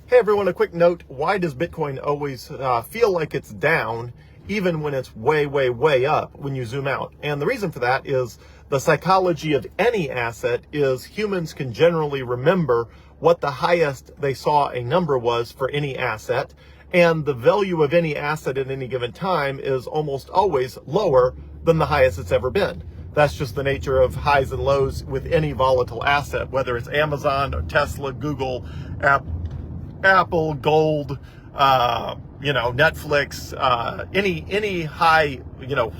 Hey everyone, a quick note. Why does Bitcoin always feel like it's down even when it's way, way, way up when you zoom out? And the reason for that is the psychology of any asset is humans can generally remember what the highest they saw a number was for any asset. And the value of any asset at any given time is almost always lower than the highest it's ever been. That's just the nature of highs and lows with any volatile asset, whether it's Amazon or Tesla, Google, Apple, gold, Netflix, any high,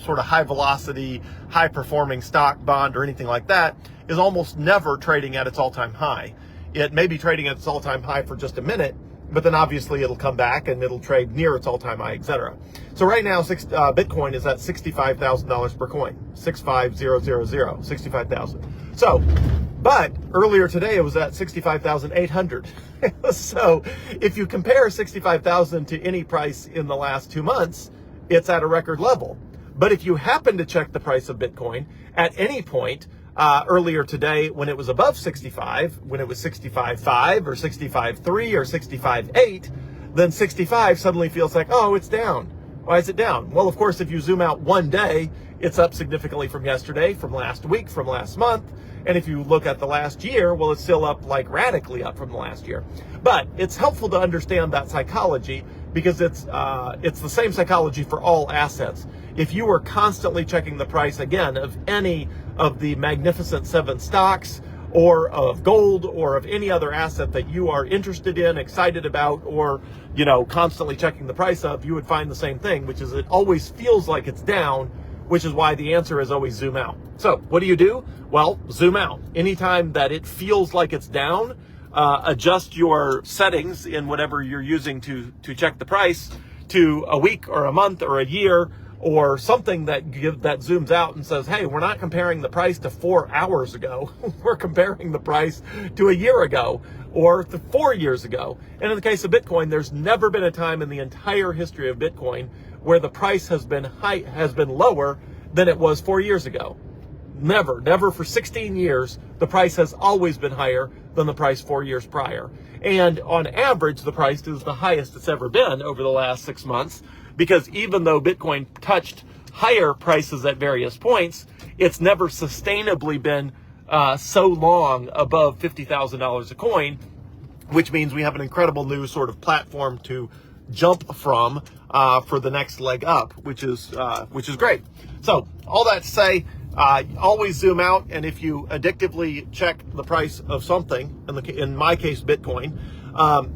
sort of high velocity, high performing stock, bond, or anything like that is almost never trading at its all-time high. It may be trading at its all-time high for just a minute, but then obviously it'll come back and it'll trade near its all-time high, etc. So right now, Bitcoin is at $65,000 per coin, 65,000, 65,000. So, but earlier today it was at 65,800. So if you compare 65,000 to any price in the last 2 months, it's at a record level. But if you happen to check the price of Bitcoin at any point earlier today when it was above 65, when it was 65.5 or 65.3 or 65.8, then 65 suddenly feels like, oh, it's down. Why is it down? Well, of course, if you zoom out one day, it's up significantly from yesterday, from last week, from last month. And if you look at the last year, well, it's still up like radically up from the last year. But it's helpful to understand that psychology because it's the same psychology for all assets. If you were constantly checking the price again of any of the Magnificent Seven stocks or of gold or of any other asset that you are interested in, excited about, or, constantly checking the price of, you would find the same thing, which is it always feels like it's down, which is why the answer is always zoom out. So what do? Well, zoom out. Anytime that it feels like it's down, adjust your settings in whatever you're using to check the price to a week or a month or a year or something that zooms out and says, hey, we're not comparing the price to 4 hours ago. We're comparing the price to a year ago or to 4 years ago. And in the case of Bitcoin, there's never been a time in the entire history of Bitcoin where the price has been lower than it was 4 years ago. Never for 16 years, the price has always been higher than the price 4 years prior. And on average, the price is the highest it's ever been over the last 6 months, because even though Bitcoin touched higher prices at various points, it's never sustainably been so long above $50,000 a coin, which means we have an incredible new sort of platform to jump from for the next leg up, which is great. So all that to say, always zoom out, and if you addictively check the price of something, in my case Bitcoin,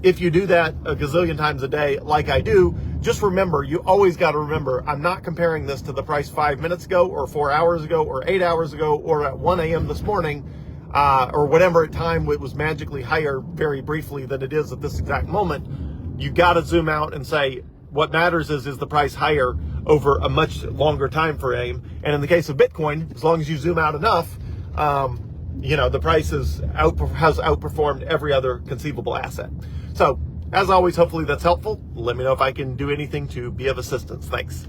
if you do that a gazillion times a day like I do, just remember, you always got to remember, I'm not comparing this to the price 5 minutes ago or 4 hours ago or 8 hours ago or at 1 a.m. this morning or whatever time it was magically higher very briefly than it is at this exact moment. You got to zoom out and say, what matters is the price higher over a much longer time frame. And in the case of Bitcoin, as long as you zoom out enough, the price has outperformed every other conceivable asset. So as always, hopefully that's helpful. Let me know if I can do anything to be of assistance. Thanks.